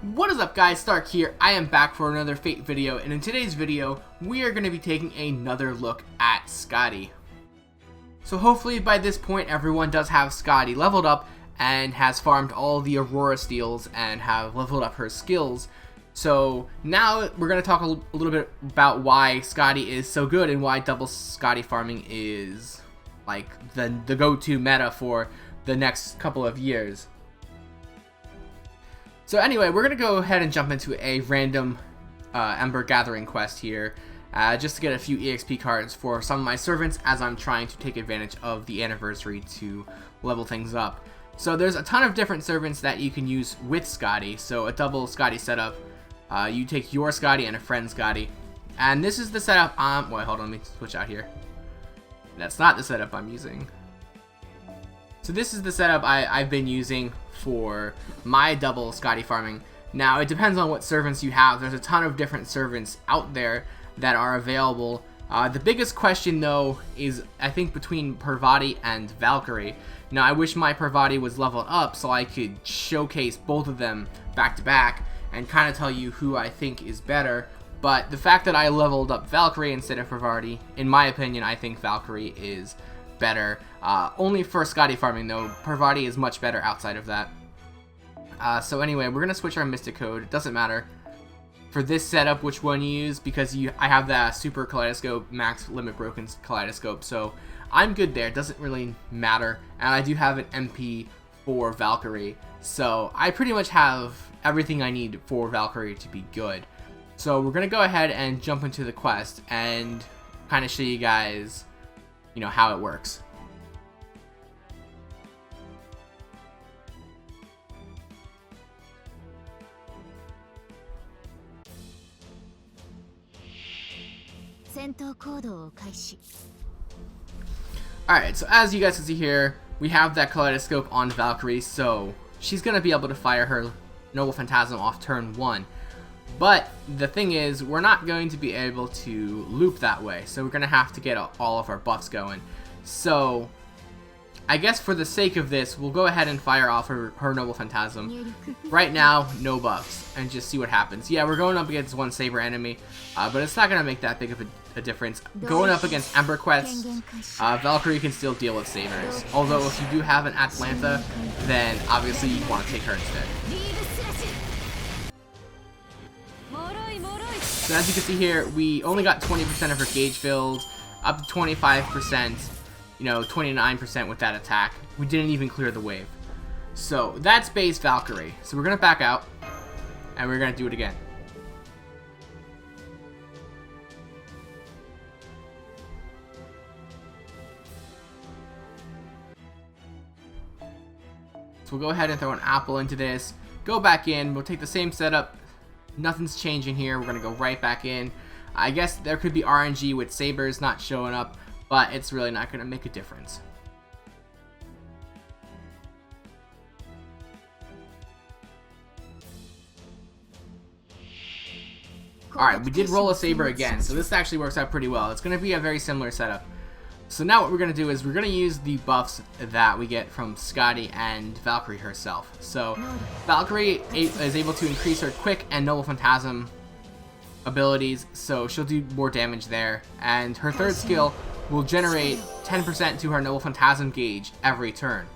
What is up guys, Stark here. I am back for another Fate video, and in today's video we are going to be taking another look at Skadi. So hopefully by this point everyone does have Skadi leveled up and has farmed all the Aurora steals and have leveled up her skills. So now we're going to talk a little bit about why Skadi is so good and why double Skadi farming is like the go-to meta for the next couple of years. So anyway, we're going to go ahead and jump into a random Ember Gathering quest here, just to get a few EXP cards for some of my servants as I'm trying to take advantage of the anniversary to level things up. So there's a ton of different servants that you can use with Skadi. So a double Skadi setup, you take your Skadi and a friend's Skadi. And this is the setup wait, hold on, let me switch out here. That's not the setup I'm using. So this is the setup I've been using for my double Skadi farming. Now it depends on what servants you have. There's a ton of different servants out there that are available. The biggest question though is I think between Parvati and Valkyrie. Now I wish my Parvati was leveled up so I could showcase both of them back to back and kind of tell you who I think is better. But the fact that I leveled up Valkyrie instead of Parvati, in my opinion, I think Valkyrie is better. Only for Skadi farming though. Parvati is much better outside of that. So anyway, we're gonna switch our Mystic code. It doesn't matter for this setup which one you use because I have that super Kaleidoscope, max limit broken Kaleidoscope, so I'm good there. It doesn't really matter, and I do have an MP for Valkyrie, so I pretty much have everything I need for Valkyrie to be good. So we're gonna go ahead and jump into the quest and kind of show you guys, you know, how it works. Alright, so as you guys can see here, we have that Kaleidoscope on Valkyrie, so she's going to be able to fire her Noble Phantasm off turn 1. But the thing is, we're not going to be able to loop that way, so we're going to have to get all of our buffs going. So I guess for the sake of this, we'll go ahead and fire off her Noble Phantasm. Right now, no buffs, and just see what happens. Yeah, we're going up against one Saber enemy, but it's not going to make that big of a difference. Going up against Ember quests, Valkyrie can still deal with Sabers. Although if you do have an Atalanta, then obviously you want to take her instead. So as you can see here, we only got 20% of her gauge filled, up to 25%. You know, 29% with that attack. We didn't even clear the wave. So that's base Valkyrie. So we're gonna back out and we're gonna do it again. So we'll go ahead and throw an apple into this, go back in, we'll take the same setup, nothing's changing here, we're gonna go right back in. I guess there could be RNG with Sabers not showing up, but it's really not going to make a difference. Alright, we did roll a Saber again, so this actually works out pretty well. It's going to be a very similar setup. So now what we're going to do is we're going to use the buffs that we get from Skadi and Valkyrie herself. So Valkyrie is able to increase her quick and Noble Phantasm abilities, so she'll do more damage there. And her third skill will generate 10% to her Noble Phantasm gauge every turn.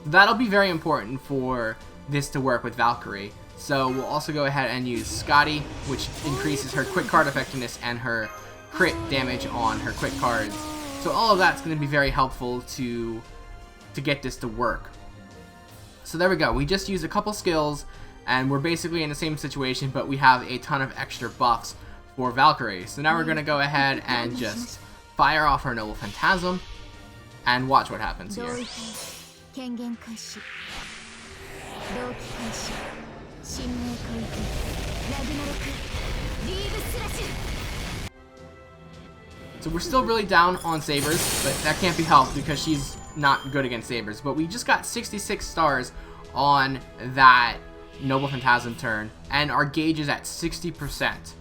That'll be very important for this to work with Valkyrie. So we'll also go ahead and use Skadi, which increases her quick card effectiveness and her crit damage on her quick cards. So all of that's going to be very helpful to get this to work. So there we go. We just used a couple skills and we're basically in the same situation, but we have a ton of extra buffs for Valkyrie. So now we're going to go ahead and just fire off her Noble Phantasm and watch what happens here. So we're still really down on Sabers, but that can't be helped because she's not good against Sabers. But we just got 66 stars on that Noble Phantasm turn, and our gauge is at 60%.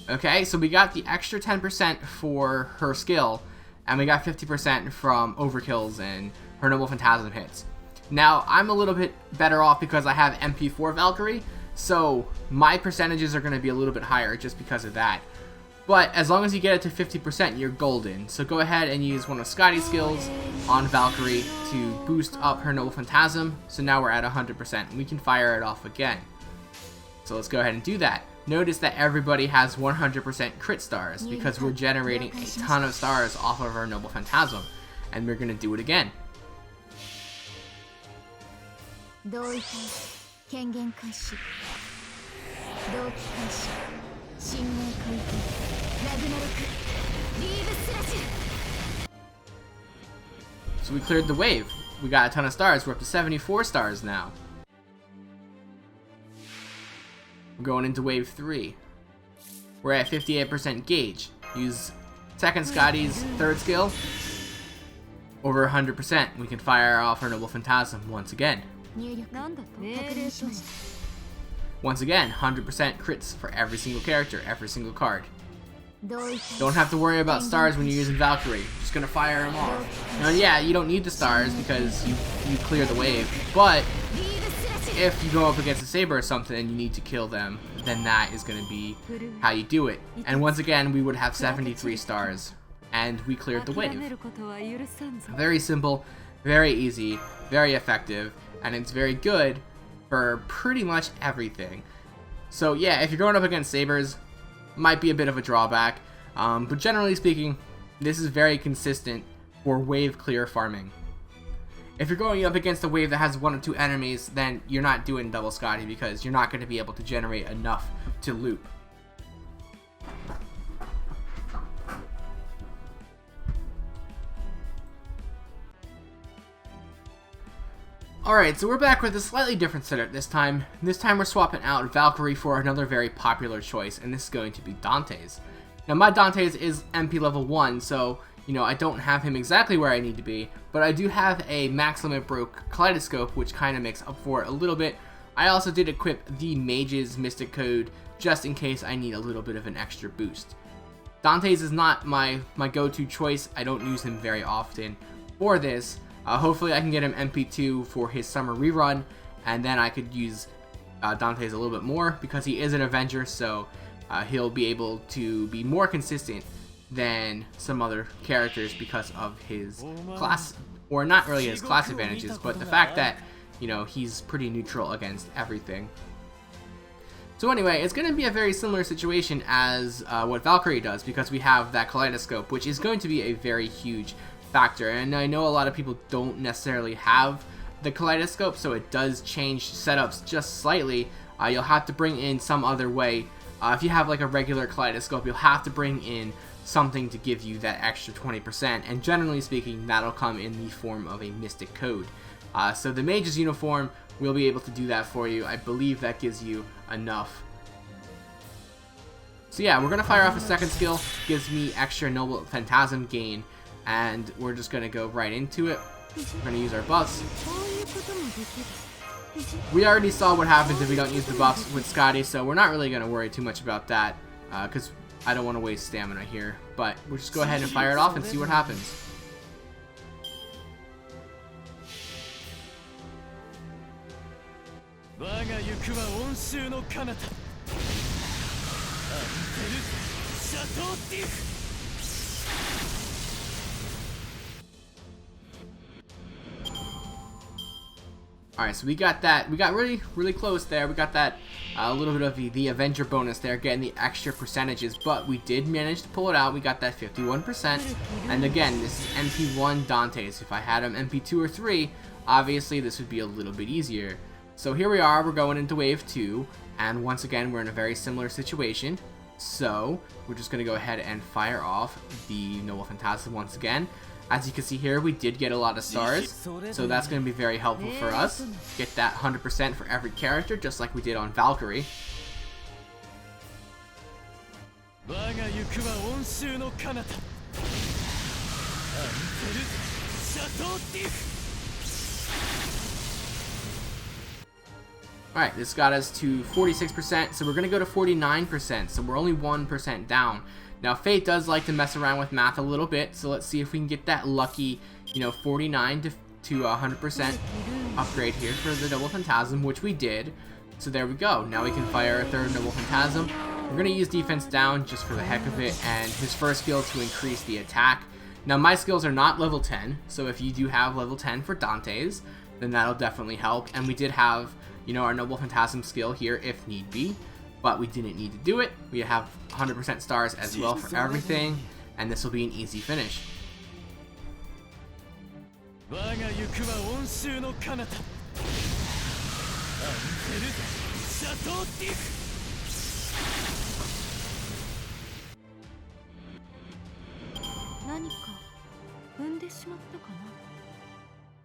Okay, so we got the extra 10% for her skill, and we got 50% from overkills and her Noble Phantasm hits. Now, I'm a little bit better off because I have MP4 Valkyrie, So my percentages are going to be a little bit higher just because of that. But as long as you get it to 50%, you're golden. So go ahead and use one of Skadi's skills on Valkyrie to boost up her Noble Phantasm. So now we're at 100%. We can fire it off again. So let's go ahead and do that. Notice that everybody has 100% crit stars because we're generating a ton of stars off of our Noble Phantasm. And we're going to do it again. So we cleared the wave. We got a ton of stars. We're up to 74 stars now. We're going into wave 3. We're at 58% gauge. Use second Skadi's third skill. Over 100%. We can fire off our Noble Phantasm once again. Once again, 100% crits for every single character, every single card. Don't have to worry about stars when you're using Valkyrie. Just gonna fire them off. Now, yeah, you don't need the stars because you clear the wave, but if you go up against a Saber or something and you need to kill them, then that is gonna be how you do it. And once again, we would have 73 stars, and we cleared the wave. Very simple, very easy, very effective, and it's very good for pretty much everything. So yeah, if you're going up against Sabers, might be a bit of a drawback, but generally speaking, this is very consistent for wave clear farming. If you're going up against a wave that has 1 or 2 enemies, then you're not doing double Skadi because you're not going to be able to generate enough to loop. Alright, so we're back with a slightly different setup this time. This time we're swapping out Valkyrie for another very popular choice, and this is going to be Dante's. Now my Dante's is MP level 1, so, you know, I don't have him exactly where I need to be, but I do have a max limit broke Kaleidoscope, which kind of makes up for it a little bit. I also did equip the Mage's Mystic Code, just in case I need a little bit of an extra boost. Dante's is not my go-to choice. I don't use him very often for this. Hopefully I can get him MP2 for his summer rerun, and then I could use Dante's a little bit more because he is an Avenger, so he'll be able to be more consistent than some other characters because of his class, or not really his class advantages, but the fact that, you know, he's pretty neutral against everything. So anyway, it's going to be a very similar situation as what Valkyrie does, because we have that Kaleidoscope, which is going to be a very huge factor. And I know a lot of people don't necessarily have the Kaleidoscope, so it does change setups just slightly. You'll have to bring in some other way. If you have like a regular Kaleidoscope, you'll have to bring in something to give you that extra 20%, and generally speaking, that'll come in the form of a Mystic Code. So the Mage's Uniform will be able to do that for you. I believe that gives you enough. So yeah, we're gonna fire off a second skill, gives me extra Noble Phantasm gain, and we're just gonna go right into it. We're gonna use our buffs. We already saw what happens if we don't use the buffs with Skadi, so we're not really gonna worry too much about that, because I don't want to waste stamina here. But we'll just go ahead and fire it off and see what happens. Alright, so we got that. We got really close there. We got that a little bit of the Avenger bonus there, getting the extra percentages, but we did manage to pull it out. We got that 51%. And again, this is MP1 Dante's. If I had him MP2 or 3, obviously this would be a little bit easier. So here we are, we're going into wave 2, and once again, we're in a very similar situation. So we're just going to go ahead and fire off the Noble Phantasm once again. As you can see here, we did get a lot of stars, so that's going to be very helpful for us. Get that 100% for every character, just like we did on Valkyrie. Alright, this got us to 46%, so we're going to go to 49%, so we're only 1% down. Now, Fate does like to mess around with math a little bit, so let's see if we can get that lucky, you know, 49 to 100% upgrade here for the Noble Phantasm, which we did. So there we go. Now we can fire a third Noble Phantasm. We're going to use defense down just for the heck of it, and his first skill to increase the attack. Now my skills are not level 10, so if you do have level 10 for Dante's, then that'll definitely help. And we did have, you know, our Noble Phantasm skill here if need be, but we didn't need to do it. We have 100% stars as well for everything, and this will be an easy finish.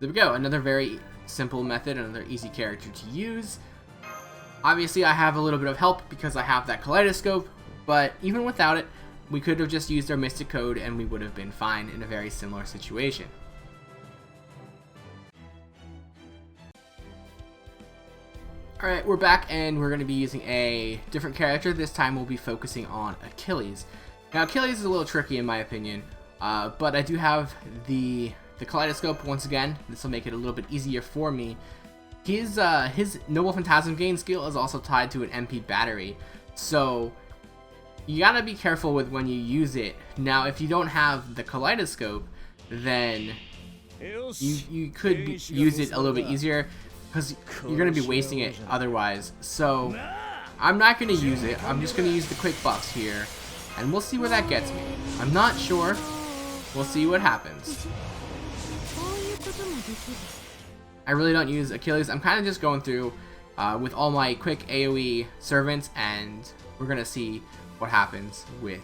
There we go, another very simple method, another easy character to use. Obviously I have a little bit of help because I have that Kaleidoscope, but even without it, we could have just used our Mystic Code and we would have been fine in a very similar situation. Alright, we're back and we're going to be using a different character. This time we'll be focusing on Achilles. Now Achilles is a little tricky in my opinion, but I do have the Kaleidoscope once again. This will make it a little bit easier for me. His Noble Phantasm gain skill is also tied to an MP battery, so you gotta be careful with when you use it. Now if you don't have the Kaleidoscope, then you could use it a little bit easier, because you're going to be wasting it otherwise. So I'm not going to use it. I'm just going to use the quick buffs here, and we'll see where that gets me. I'm not sure. We'll see what happens. I really don't use Achilles. I'm kind of just going through with all my quick AoE servants, and we're going to see what happens with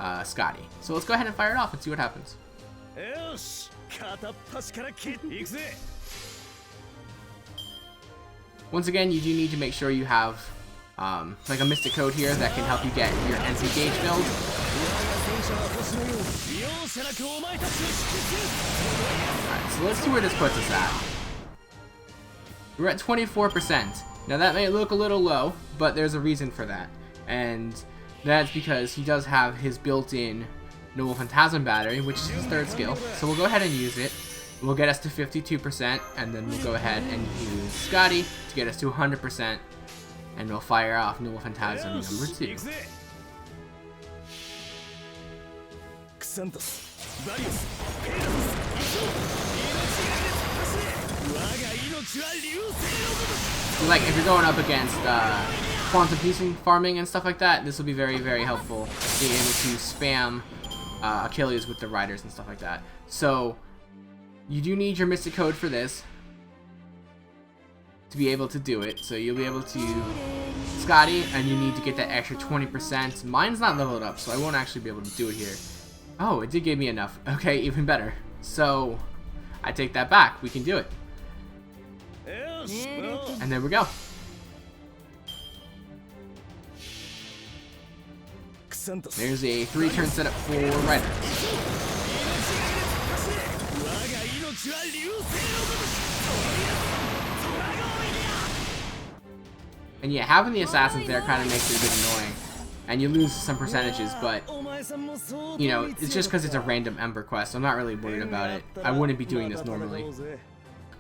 Skadi. So let's go ahead and fire it off and see what happens. Once again, you do need to make sure you have like a Mystic Code here that can help you get your NC gauge filled. Alright, so let's see where this puts us at. We're at 24%. Now that may look a little low, but there's a reason for that. And that's because he does have his built-in Noble Phantasm battery, which is his third skill. So we'll go ahead and use it. We'll get us to 52%, and then we'll go ahead and use Skadi to get us to 100%, and we'll fire off Noble Phantasm number 2. Like if you're going up against quantum piecing farming and stuff like that, this will be very, very helpful, being able to spam Achilles with the riders and stuff like that. So you do need your Mystic Code for this to be able to do it. So you'll be able to Skadi, and you need to get that extra 20%. Mine's not leveled up, so I won't actually be able to do it here. Oh, it did give me enough. Okay, even better. So I take that back. We can do it. And there we go. There's a 3-turn setup for riders. And yeah, having the assassins there kind of makes it a bit annoying, and you lose some percentages, but you know, it's just because it's a random Ember quest. I'm not really worried about it. I wouldn't be doing this normally.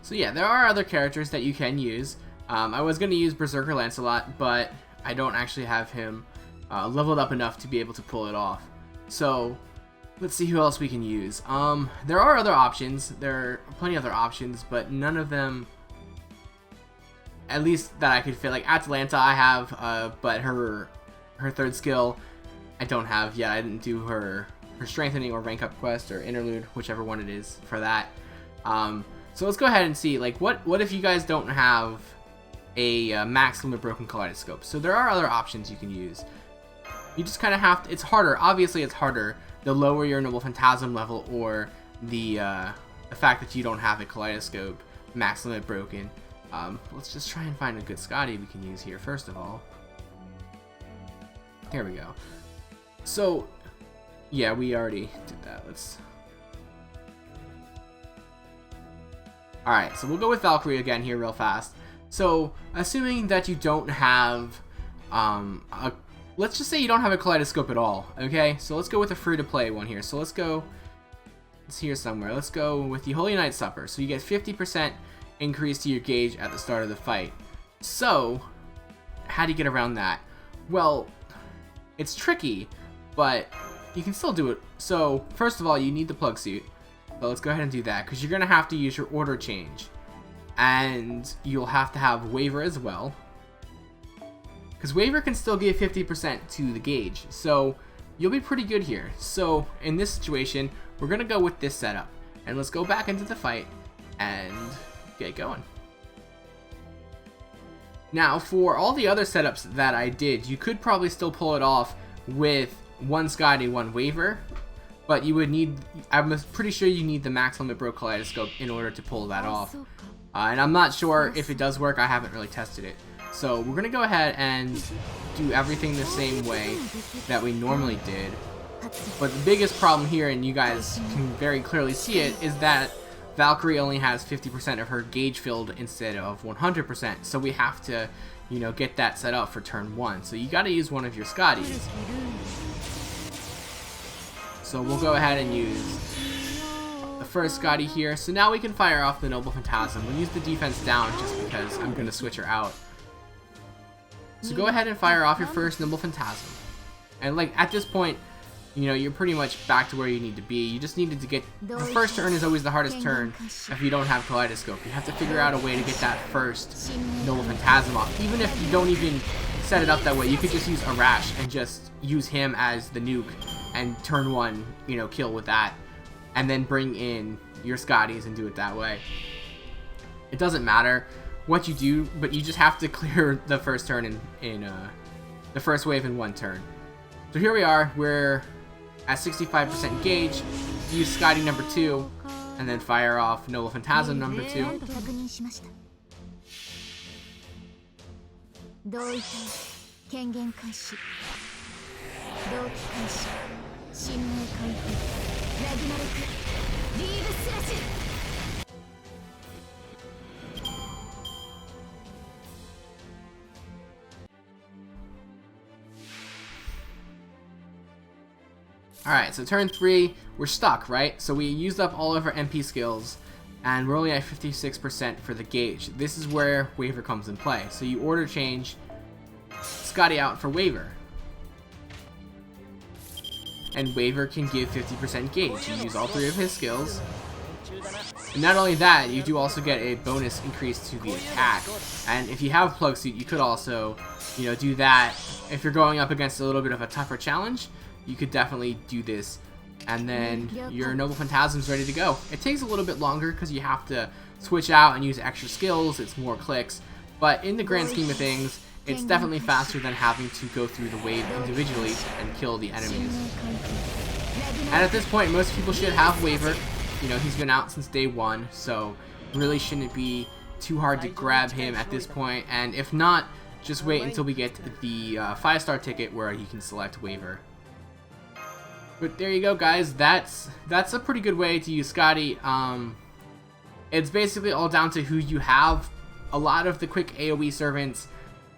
So yeah, there are other characters that you can use. I was going to use Berserker Lancelot, but I don't actually have him leveled up enough to be able to pull it off. So let's see who else we can use. There are other options. There are plenty of other options, but none of them, at least that I could fit. Like Atalanta I have, but her third skill I don't have yet. I didn't do her strengthening or rank up quest or interlude, whichever one it is for that. So let's go ahead and see, like, what if you guys don't have a max limit broken Kaleidoscope? So there are other options you can use. You just kind of have to, it's harder. Obviously it's harder the lower your Noble Phantasm level, or the fact that you don't have a Kaleidoscope max limit broken. Let's just try and find a good Skadi we can use here first of all. Here we go. So yeah, we already did that. Alright, so we'll go with Valkyrie again here real fast. So assuming that you don't have let's just say you don't have a Kaleidoscope at all, okay? So let's go with a free-to-play one here. So let's go, it's here somewhere. Let's go with the Holy Night Supper. So you get 50% increase to your gauge at the start of the fight. So how do you get around that? Well, it's tricky, but you can still do it. So first of all, you need the plug suit. But let's go ahead and do that, because you're going to have to use your order change. And you'll have to have Waver as well. Because Waver can still give 50% to the gauge. So you'll be pretty good here. So in this situation, we're going to go with this setup. And let's go back into the fight and get going. Now, for all the other setups that I did, you could probably still pull it off with one Skadi, one Waver. But you would need, I'm pretty sure you need the max limit bro Kaleidoscope in order to pull that off. And I'm not sure if it does work, I haven't really tested it. So we're going to go ahead and do everything the same way that we normally did. But the biggest problem here, and you guys can very clearly see it, is that Valkyrie only has 50% of her gauge filled instead of 100%. So we have to, you know, get that set up for turn 1. So you got to use one of your Skadis. So we'll go ahead and use the first Skadi here. So now we can fire off the Noble Phantasm. We'll use the defense down just because I'm going to switch her out. So go ahead and fire off your first Noble Phantasm. And like at this point, you know, you're pretty much back to where you need to be. You just needed to get, the first turn is always the hardest turn if you don't have Kaleidoscope. You have to figure out a way to get that first Noble Phantasm off. Even if you don't even set it up that way, you could just use Arash and just use him as the nuke and turn 1, you know, kill with that. And then bring in your Skadis and do it that way. It doesn't matter what you do, but you just have to clear the first turn in the first wave in 1 turn. So here we are, we're at 65% gauge. Use Skadi number 2, and then fire off Noble Phantasm number 2. Alright, so turn 3, we're stuck, right? So we used up all of our MP skills, and we're only at 56% for the gauge. This is where Waver comes in play. So you order change Skadi out for Waver. And Waver can give 50% gauge. You use all 3 of his skills. And not only that, you do also get a bonus increase to the attack. And if you have Plug Suit, you could also, you know, do that. If you're going up against a little bit of a tougher challenge, you could definitely do this. And then your Noble Phantasm's ready to go. It takes a little bit longer because you have to switch out and use extra skills. It's more clicks. But in the grand scheme of things, it's definitely faster than having to go through the wave individually and kill the enemies. And at this point, most people should have Waver. You know, he's been out since day 1, so really shouldn't be too hard to grab him at this point. And if not, just wait until we get the 5-star ticket where you can select Waver. But there you go, guys. That's a pretty good way to use Skadi. It's basically all down to who you have. A lot of the quick AoE servants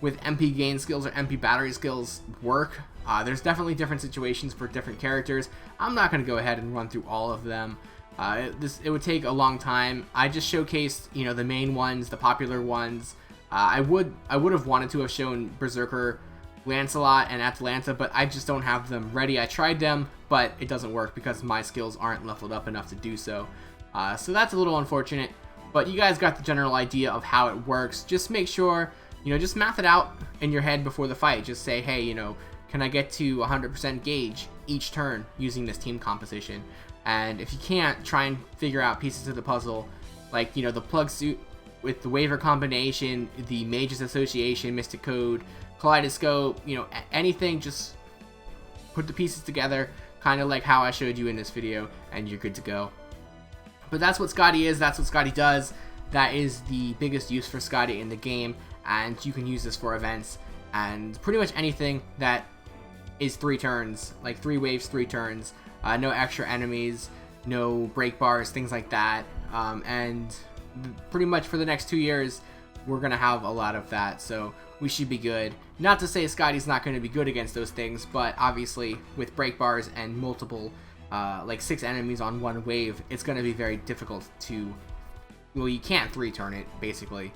with MP gain skills or MP battery skills work. There's definitely different situations for different characters. I'm not going to go ahead and run through all of them. It would take a long time. I just showcased, you know, the main ones, the popular ones. I would have wanted to have shown Berserker, Lancelot, and Atalanta, but I just don't have them ready. I tried them, but it doesn't work because my skills aren't leveled up enough to do so. So that's a little unfortunate, but you guys got the general idea of how it works. Just make sure, you know, just math it out in your head before the fight. Just say, hey, you know, can I get to 100% gauge each turn using this team composition? And if you can't, try and figure out pieces of the puzzle, like, you know, the Plug Suit with the Waver combination, the Mage's Association, Mystic Code, Kaleidoscope, you know, anything, just put the pieces together, kind of like how I showed you in this video, and you're good to go. But that's what Skadi is, that's what Skadi does. That is the biggest use for Skadi in the game, and you can use this for events, and pretty much anything that is 3 turns, like 3 waves, 3 turns, no extra enemies, no break bars, things like that, and pretty much for the next 2 years, we're going to have a lot of that, so we should be good. Not to say Skadi's not going to be good against those things, but obviously with break bars and multiple, like 6 enemies on 1 wave, it's going to be very difficult to, well, you can't 3-turn it, basically.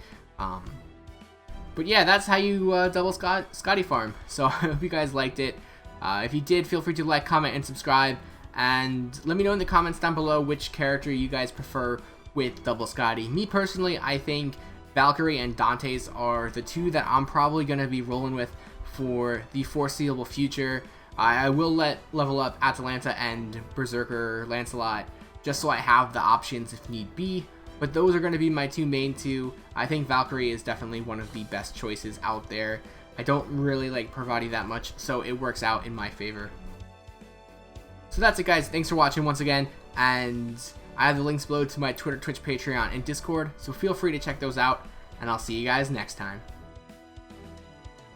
But yeah, that's how you double Skadi farm. So I hope you guys liked it. If you did, feel free to like, comment, and subscribe. And let me know in the comments down below which character you guys prefer with double Skadi. Me personally, I think Valkyrie and Dante's are the two that I'm probably going to be rolling with for the foreseeable future. I will level up Atalanta and Berserker Lancelot just so I have the options if need be. But those are going to be my main two. I think Valkyrie is definitely one of the best choices out there. I don't really like Parvati that much, so it works out in my favor. So that's it, guys. Thanks for watching once again, and I have the links below to my Twitter, Twitch, Patreon, and Discord, so feel free to check those out, and I'll see you guys next time.